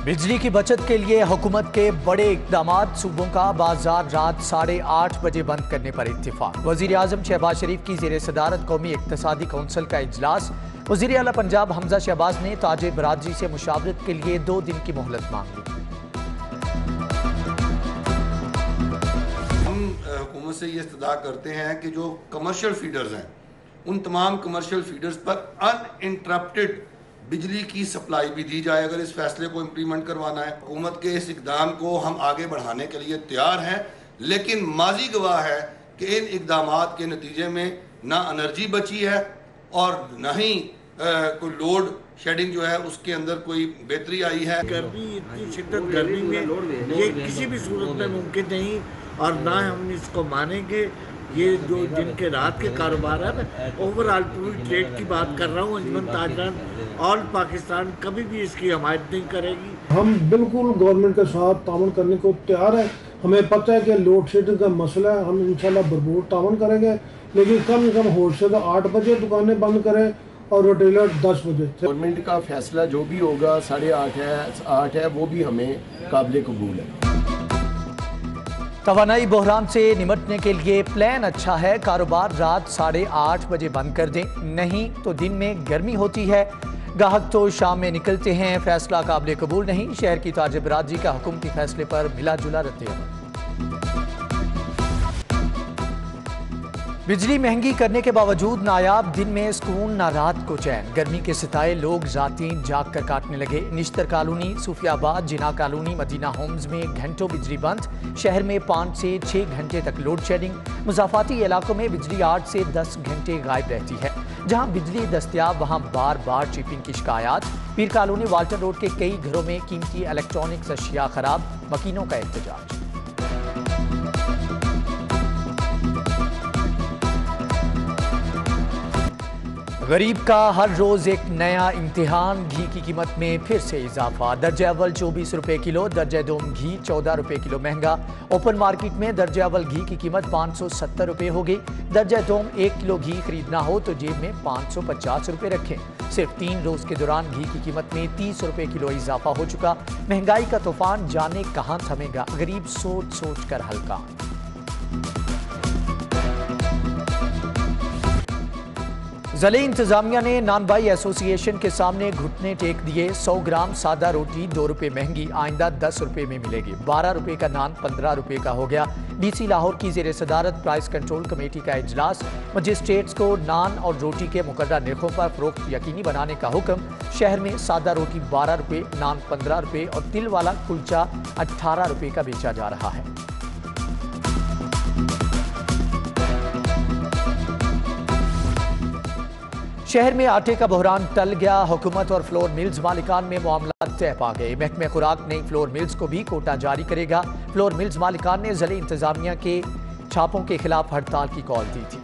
बिजली की बचत के लिए हुकूमत के बड़े इकदाम। सूबों का बाजार रात 8:30 बजे बंद करने पर इत्तिफाक। वजीर आजम शहबाज शरीफ की जेर सदारत कौमी इक्तसादी कौंसिल का इजलास। वजीर आला पंजाब हमजा शहबाज ने ताजिर बरादरी से मुशावरत के लिए 2 दिन की मोहलत मांग ली। हम हुकूमत से ये इस्तदा करते हैं कि जो कमर्शियल फीडर्स हैं उन तमाम कमर्शियल फीडर्स पर अनइंटरप्टेड बिजली की सप्लाई भी दी जाए। अगर इस फैसले को इम्प्लीमेंट करवाना है, हुकूमत के इस इकदाम को हम आगे बढ़ाने के लिए तैयार हैं, लेकिन माजी गवाह है कि इन इकदामात के नतीजे में ना एनर्जी बची है और ना ही कोई लोड शेडिंग जो है उसके अंदर कोई बेहतरी आई है। गर्मी, इतनी शिद्दत गर्मी में ये किसी भी सूरत में मुमकिन नहीं और ना हम इसको मानेंगे। ये जो दिन के रात के कारोबार है, मैं ओवरऑल पूरी ट्रेड की बात कर रहा हूँ। अंजुमन ताजरान ऑल पाकिस्तान कभी भी इसकी हमायत नहीं करेगी। हम बिल्कुल गवर्नमेंट के साथ ताउन करने को तैयार है। हमें पता है कि लोड शेडिंग का मसला है, हम इंशाल्लाह भरपूर ताउन करेंगे, लेकिन कम से कम होलसेल 8 बजे दुकानें बंद करें और रिटेलर 10 बजे। गवर्नमेंट का फैसला जो भी होगा 8:30 है वो भी हमें काबिल कबूल है। तवानाई बहरान से निमटने के लिए प्लान अच्छा है। कारोबार रात 8:30 बजे बंद कर दें, नहीं तो दिन में गर्मी होती है। गाहक तो शाम में निकलते हैं, फैसला काबिल कबूल नहीं। शहर की ताजिर बरादरी का हुकूम के फैसले पर मिला जुला रद्द-ए-अमल। बिजली महंगी करने के बावजूद नायाब, दिन में सुकून ना रात को चैन। गर्मी के सिताए लोग रातें जाग कर काटने लगे। निश्तर कॉलोनी, सूफियाबाद, जिना कॉलोनी, मदीना होम्स में घंटों बिजली बंद। शहर में 5 से 6 घंटे तक लोड शेडिंग। मुजाफाती इलाकों में बिजली 8 से 10 घंटे गायब रहती है। जहां बिजली दस्तयाब वहां बार बार चिपिंग की शिकायत। पीर कॉलोनी, वाल्टन रोड के कई घरों में कीमती इलेक्ट्रॉनिक्स अशिया खराब, मकीनों का एहतजाज। गरीब का हर रोज एक नया इम्तिहान। घी की कीमत में फिर से इजाफा। दर्जा अव्वल 24 रुपए किलो, दर्जा दोम घी 14 रुपए किलो महंगा। ओपन मार्केट में दर्जा अव्वल घी की कीमत 570 रुपए हो गई। दर्जा दोम 1 किलो घी खरीदना हो तो जेब में 550 रुपए रखें। सिर्फ 3 रोज के दौरान घी की कीमत में 30 रुपए किलो इजाफा हो चुका। महंगाई का तूफान जाने कहां थमेगा, गरीब सोच सोच कर हल्का। ज़िले इंतजामिया ने नानबाई एसोसिएशन के सामने घुटने टेक दिए। 100 ग्राम सादा रोटी 2 रुपए महंगी, आइंदा 10 रुपए में मिलेगी। 12 रुपए का नान 15 रुपए का हो गया। डीसी लाहौर की जेर सदारत प्राइस कंट्रोल कमेटी का इजलास। मजिस्ट्रेट्स को नान और रोटी के मुकर्रर निर्खों पर फरोख्त यकीनी बनाने का हुक्म। शहर में सादा रोटी 12 रुपए, नान 15 रुपए और तिल वाला कुलचा 18 रुपए का बेचा जा रहा है। शहर में आटे का बहरान टल गया। हुकूमत और फ्लोर मिल्स मालिकान में मामला तय पा गए। महकमे खुराक नई फ्लोर मिल्स को भी कोटा जारी करेगा। फ्लोर मिल्स मालिकान ने ज़िले इंतजामिया के छापों के खिलाफ हड़ताल की कॉल दी थी।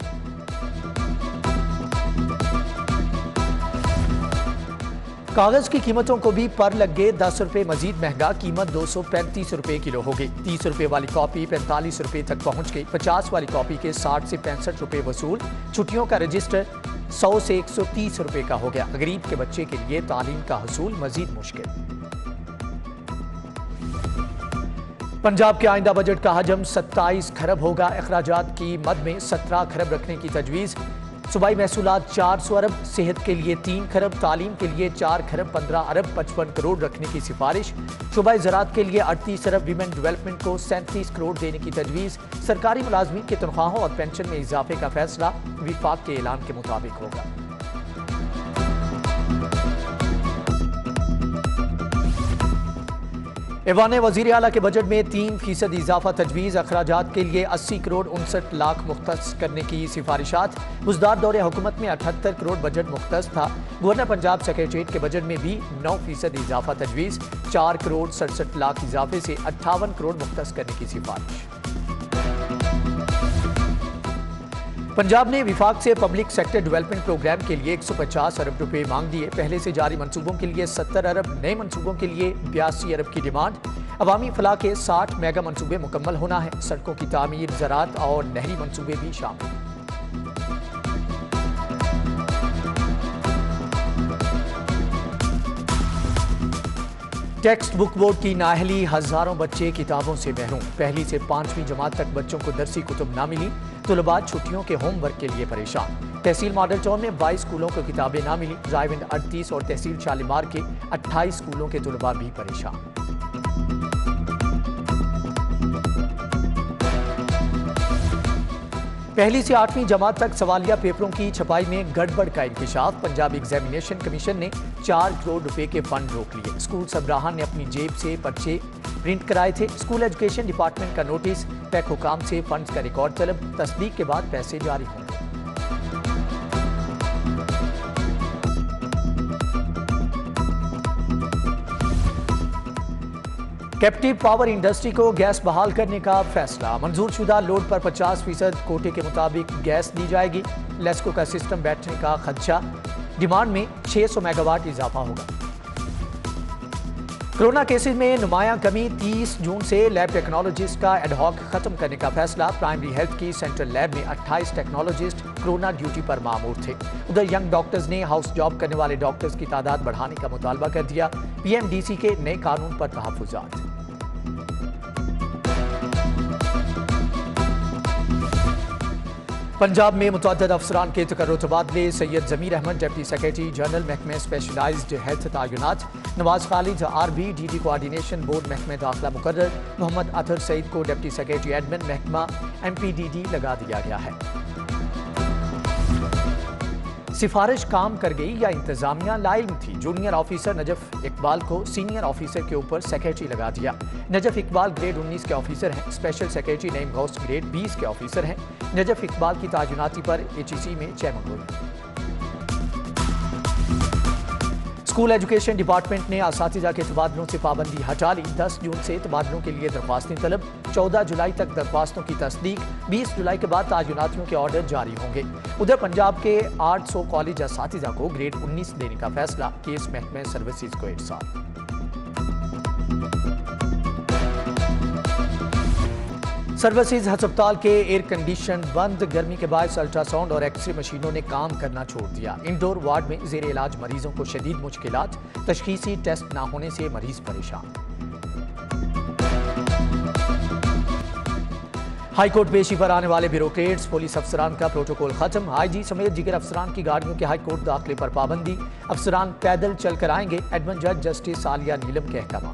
कागज की कीमतों को भी पर लग गए 10 रुपए मजीद महंगा। कीमत 235 रुपए किलो हो गई। 30 रुपए वाली कॉपी 45 रुपए तक पहुंच गई। 50 वाली कॉपी के 60 से 65 रुपए वसूल। छुट्टियों का रजिस्टर 100 से 130 रुपए का हो गया। गरीब के बच्चे के लिए तालीम का हसूल मजीद मुश्किल। पंजाब के आइंदा बजट का हजम 27 खरब होगा। अखराजात की मद में 17 खरब रखने की तजवीज़। सूबाई महसूलात 400 अरब, सेहत के लिए 3 खरब, तालीम के लिए 4 खरब 15 अरब 55 करोड़ रखने की सिफारिश। सूबाई ज़राअत के लिए 38 अरब, विमेन डेवलपमेंट को 37 करोड़ देने की तजवीज़। सरकारी मुलाजमीन की तनख्वाहों और पेंशन में इजाफे का फैसला विफाक के ऐलान के मुताबिक होगा। ऐवान वज़ीर आला के बजट में 3% इजाफा तजवीज़। अखराजात के लिए 80 करोड़ 59 लाख मुख्तस करने की सिफारिशात। बुजदार दौरे हुकूमत में 78 करोड़ बजट मुख्तस था। गवर्नर पंजाब सेक्रेटरीट के बजट में भी 9% इजाफा तजवीज़। 4 करोड़ 67 लाख इजाफे से 58 करोड़ मुख्तस करने की सिफारिश। पंजाब ने विफाक से पब्लिक सेक्टर डेवलपमेंट प्रोग्राम के लिए 150 अरब रुपए मांग दिए। पहले से जारी मंसूबों के लिए 70 अरब, नए मंसूबों के लिए 82 अरब की डिमांड। अवामी फलाह के 60 मेगा मंसूबे मुकम्मल होना है। सड़कों की तामीर, ज़राअत और नहरी मंसूबे भी शामिल। टेक्स्ट बुक बोर्ड की नाअहली, हजारों बच्चे किताबों से महरूम। पहली से 5वीं जमात तक बच्चों को दरसी कुतुब ना मिली, तुलबा छुट्टियों के होमवर्क के लिए परेशान। तहसील मॉडल टाउन में 22 स्कूलों को किताबें ना मिली, रायविंड 38 और तहसील शालीमार के 28 स्कूलों के तुलबा भी परेशान। पहली से 8वीं जमात तक सवालिया पेपरों की छपाई में गड़बड़ का इंकशाफ। पंजाब एग्जामिनेशन कमीशन ने 4 करोड़ रुपए के फंड रोक लिए। स्कूल सरबराहान ने अपनी जेब से पर्चे प्रिंट कराए थे। स्कूल एजुकेशन डिपार्टमेंट का नोटिस, पैक हुकाम से फंड्स का रिकॉर्ड तलब, तस्दीक के बाद पैसे जारी होंगे। कैप्टिव पावर इंडस्ट्री को गैस बहाल करने का फैसला। मंजूर शुदा लोड पर 50% कोटे के मुताबिक गैस दी जाएगी। लेस्को का सिस्टम बैठने का खदशा, डिमांड में 600 मेगावाट इजाफा होगा। कोरोना केसेस में नुमायां कमी, 30 जून से लैब टेक्नोलॉजिस्ट का एडहॉक खत्म करने का फैसला। प्राइमरी हेल्थ की सेंट्रल लैब में 28 टेक्नोलॉजिस्ट कोरोना ड्यूटी पर मामूर थे। उधर यंग डॉक्टर्स ने हाउस जॉब करने वाले डॉक्टर्स की तादाद बढ़ाने का मुतालबा कर दिया। पीएमडीसी के नए कानून पर तहफ्फुज़ात। पंजाब में मुतअद्दिद अफसरान के तकर्रुर तबादले। Syed Zameer Ahmed deputy secretary general महकमे स्पेशलाइज्ड हेल्थ तायुनात। Nawaz Khalid RB DD coordination board महकमे दाखिला मुकर्रर। मोहम्मद अतहर सईद को डिप्टी सेक्रेटरी एडमिन महकमा एमपीडीडी लगा दिया गया है। सिफारिश काम कर गई या इंतजामिया लाइल्म थी। जूनियर ऑफिसर नजफ इकबाल को सीनियर ऑफिसर के ऊपर सेक्रेटरी लगा दिया। नजफ इकबाल ग्रेड 19 के ऑफिसर हैं। Special secretary Naeem Ghaus grade 20 के ऑफिसर हैं। नजफ इकबाल की तायुनाती पर एचईसी में चेयरमैन हुई। स्कूल एजुकेशन डिपार्टमेंट ने असातिज़ा के तबादलों से पाबंदी हटा ली। 10 जून से तबादलों के लिए दरख्वास्तें तलब। 14 जुलाई तक दरख्वास्तों की तस्दीक। 20 जुलाई के बाद तायुनातियों के ऑर्डर जारी होंगे। उधर पंजाब के 800 कॉलेज असातिज़ा को ग्रेड 19 देने का फैसला। केस महकमे सर्विसेज को इरसाल। सर्विसेज हस्पताल के एयर कंडीशन बंद। गर्मी के बायस अल्ट्रासाउंड और एक्सरे मशीनों ने काम करना छोड़ दिया। इंडोर वार्ड में जेर इलाज मरीजों को शदीद मुश्किलात। तशखीसी टेस्ट न होने से मरीज परेशान। हाईकोर्ट पेशी पर आने वाले ब्यूरोक्रेट्स, पुलिस अफसरान का प्रोटोकॉल खत्म। आईजी समेत दीगर अफसरान की गाड़ियों के हाईकोर्ट दाखिले पर पाबंदी। अफसरान पैदल चलकर आएंगे। एडमिन जज जस्टिस आलिया नीलम के अहकाम।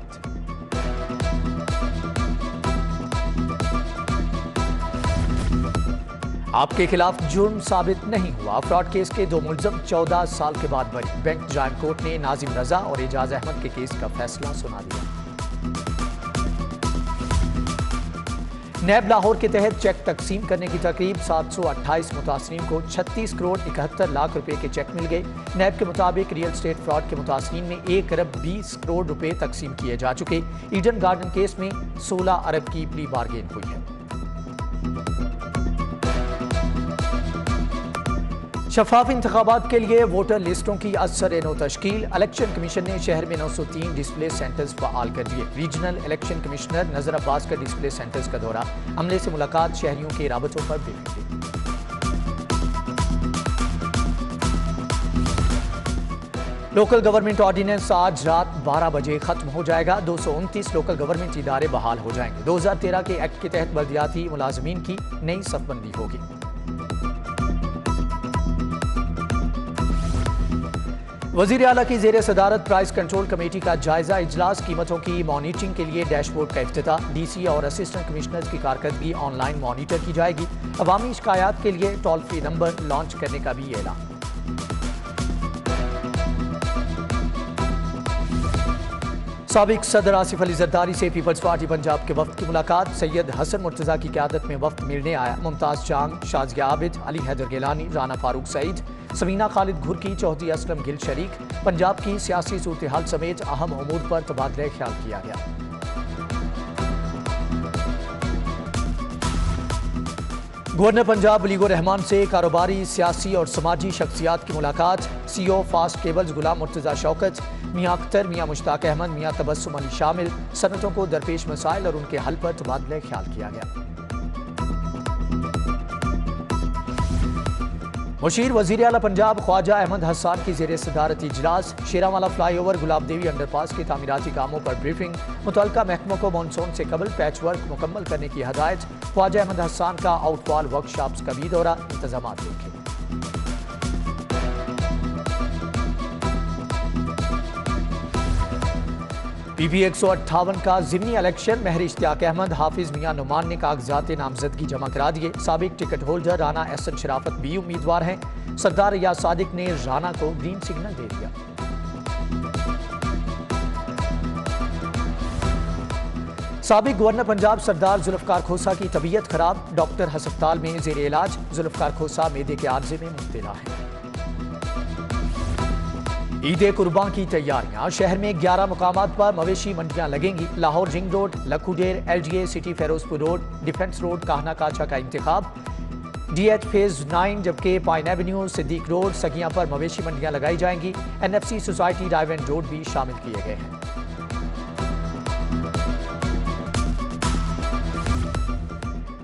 आपके खिलाफ जुर्म साबित नहीं हुआ। फ्रॉड केस के 2 मुलजम 14 साल के बाद बरी। बैंक जायम कोर्ट ने नाजिम रजा और एजाज अहमद के केस का फैसला सुना दिया। नैब लाहौर के तहत चेक तकसीम करने की तकरीब। 728 मुतासरीन को 36 करोड़ 71 लाख रुपए के चेक मिल गए। नैब के मुताबिक रियल स्टेट फ्रॉड के मुतासरीन में 1 अरब 20 करोड़ रुपए तकसीम किए जा चुके। ईडन गार्डन केस में 16 अरब की प्ली बार्गेन हुई है। शफाफ इंतखाबात के लिए वोटर लिस्टों की असर-ए-नौ तश्कील। इलेक्शन कमीशन ने शहर में 903 डिस्प्ले सेंटर्स फ़आल कर दिए। रीजनल इलेक्शन कमिश्नर नजर अब्बास का डिस्प्ले सेंटर्स का दौरा। अमले से मुलाकात, शहरियों के राबतों पर ब्रीफिंग। लोकल गवर्नमेंट ऑर्डिनेंस आज रात 12 बजे खत्म हो जाएगा। 229 लोकल गवर्नमेंट इदारे बहाल हो जाएंगे। 2013 के एक्ट के तहत बल्दियाती मुलाजमीन की नई सफबंदी होगी। वज़ीर आला की ज़ेर सदारत प्राइस कंट्रोल कमेटी का जायजा इजलास। कीमतों की मॉनिटरिंग के लिए डैशबोर्ड का इफ्तिताह। डीसी और असिस्टेंट कमिश्नर्स की कारकर्दगी ऑनलाइन मॉनिटर की जाएगी। अवामी शिकायत के लिए टोल फ्री नंबर लॉन्च करने का भी ऐलान। साबिक सदर आसिफ अली जरदारी से पीपल्स पार्टी पंजाब के वफ्द की मुलाकात। सैयद हसन मुर्तज़ा की क़यादत में वफ्द मिलने आया। मुमताज़ चांग, शाज़िया आबिद, अली हैदर गिलानी, राना फारूक सईद, समीना खालिद घुरकी, चौधरी असलम गिल शरीक। पंजाब की सियासी सूरत हाल समेत अहम उमूर पर तबादला ख्याल किया गया। गवर्नर पंजाब वलीगुर रहमान से कारोबारी, सियासी और समाजी शख्सियात की मुलाकात। सीईओ फास्ट केबल्स गुलाम मुर्तज़ा शौकत, मियां अख्तर, मियां मुश्ताक अहमद, मियां तबस्सुम अली शामिल। सनतों को दरपेश मसाइल और उनके हल पर तबादला ख्याल किया गया। मुशीर वजीर आला पंजाब ख्वाजा अहमद हसन की ज़ेर सदारती इजलास। शेरावाला फ्लाईओवर गुलाबदेवी अंडरपास के तामीराती कामों पर ब्रीफिंग। मुतल्लिका महकमों को मानसून से कबल पैच वर्क मुकम्मल करने की हदायत। ख्वाजा अहमद हसन का आउटफॉल वर्कशॉप्स का भी दौरा। इंतजाम देखें। PB 158 का ज़िमनी इलेक्शन। महर इश्तियाक अहमद, हाफिज मियां नुमान ने कागजात नामजदगी जमा करा दिए। साबिक टिकट होल्डर राना एहसन शराफत भी उम्मीदवार हैं। सरदार रियाज सादिक ने राना को ग्रीन सिग्नल दे दिया। साबिक गवर्नर पंजाब सरदार जुल्फकार खोसा की तबीयत खराब। डॉक्टर हस्पताल में जेर इलाज। जुल्फकार खोसा मैदे के आर्जे में मुब्तला है। ईद कुर्बान की तैयारियां। शहर में 11 मुकामात पर मवेशी मंडियां लगेंगी। Lahore ring road, Lakhoder, LGA city, Ferozepur road, defence road, Kahna Kacha का इंतखाब। DH फेज 9 जबकि pine avenue, Siddique road, Saggian पर मवेशी मंडियां लगाई जाएंगी। NFC सोसाइटी, डाइवेंट रोड भी शामिल किए गए हैं।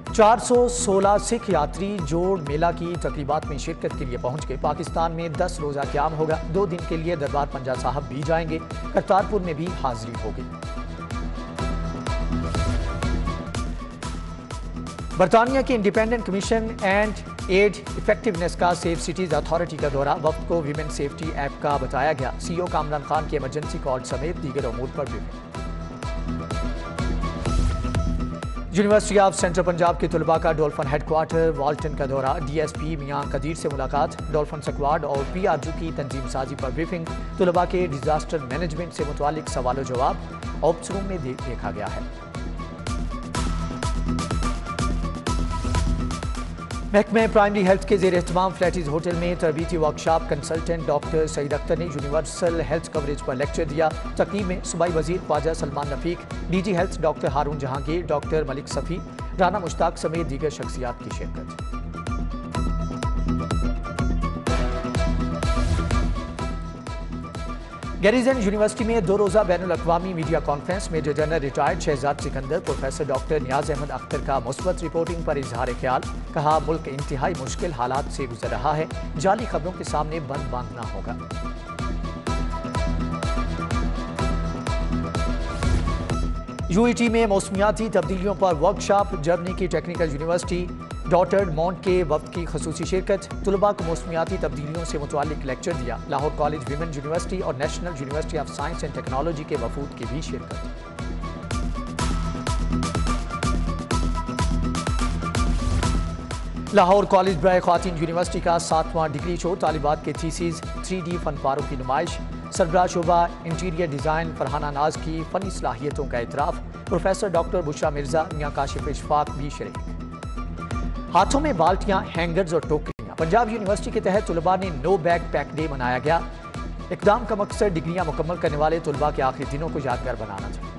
चार 416 सिख यात्री जोड़ मेला की तकरीबात में शिरकत के लिए पहुंच गए। पाकिस्तान में 10 रोज़ा क़याम होगा। 2 दिन के लिए दरबार पंजा साहब भी जाएंगे। करतारपुर में भी हाजिरी होगी। बरतानिया की independent commission and aid effectiveness का सेफ सिटीज अथॉरिटी का दौरा। वक्त को वीमेन सेफ्टी ऐप का बताया गया। CEO कामरान खान के इमरजेंसी कॉल समेत दीगर अमूर पर भी। यूनिवर्सिटी ऑफ सेंट्रल पंजाब के तलबा का डॉल्फिन हेडक्वार्टर वाल्टन का दौरा। DSP मियां कदीर से मुलाकात। डॉल्फिन स्क्वाड और PRU की तंजीम साजी पर ब्रीफिंग। तलबा के डिजास्टर मैनेजमेंट से मुतालिक सवाल जवाब ऑप्स रूम में देखा गया है। महकमे प्राइमरी हेल्थ के जेर एहतमाम फ्लैटीज होटल में तरबीती workshop. Consultant doctor Saeed Akhtar ने यूनिवर्सल हेल्थ कवरेज पर लेक्चर दिया। तकरीब में सूबाई वजीर Khawaja Salman Rafique, DG health doctor Haroon Jahangir, doctor Malik Safi, Rana Mushtaq समेत दीगर शख्सियात की शिरकत। गैरिजन यूनिवर्सिटी में 2 रोज़ा बैनुल अक़वामी media conference. Major general retired Shahzad Sikandar, professor doctor Niaz Ahmed Akhtar का मुस्बत रिपोर्टिंग पर इजहार ख्याल। कहा मुल्क इंतहाई मुश्किल हालात से गुजर रहा है। जाली खबरों के सामने बंद बांधना होगा। UET में मौसमियाती तब्दीलियों पर वर्कशॉप। जर्मनी की टेक्निकल यूनिवर्सिटी डॉटर्ड माउंट के वक्त की खसूसी शिरकत। तलबा को मौसमियाती तब्दीलियों से मुतालिक लेक्चर दिया। लाहौर कॉलेज विमेन यूनिवर्सिटी और national university of science and technology के वफूद की भी शिरकत। लाहौर कॉलेज बराए ख्वातीन यूनिवर्सिटी का 7वां डिग्री शो। तालिबात के थीसिस 3D फनपारों की नुमाइश। सरबराह शोबा इंटीरियर डिज़ाइन फरहाना नाज की फ़नी सलाहियतों का इतराफ़। प्रोफेसर डॉक्टर बुशरा मिर्जा, मियां काशिफ इशफाक भी शरीक। हाथों में बाल्टियां, हैंगर्स और टोकरियां। पंजाब यूनिवर्सिटी के तहत तलबा ने नो बैग पैक डे मनाया गया। इक़दाम का मकसद डिग्रियां मुकम्मल करने वाले तलबा के आखिरी दिनों को यादगार बनाना था।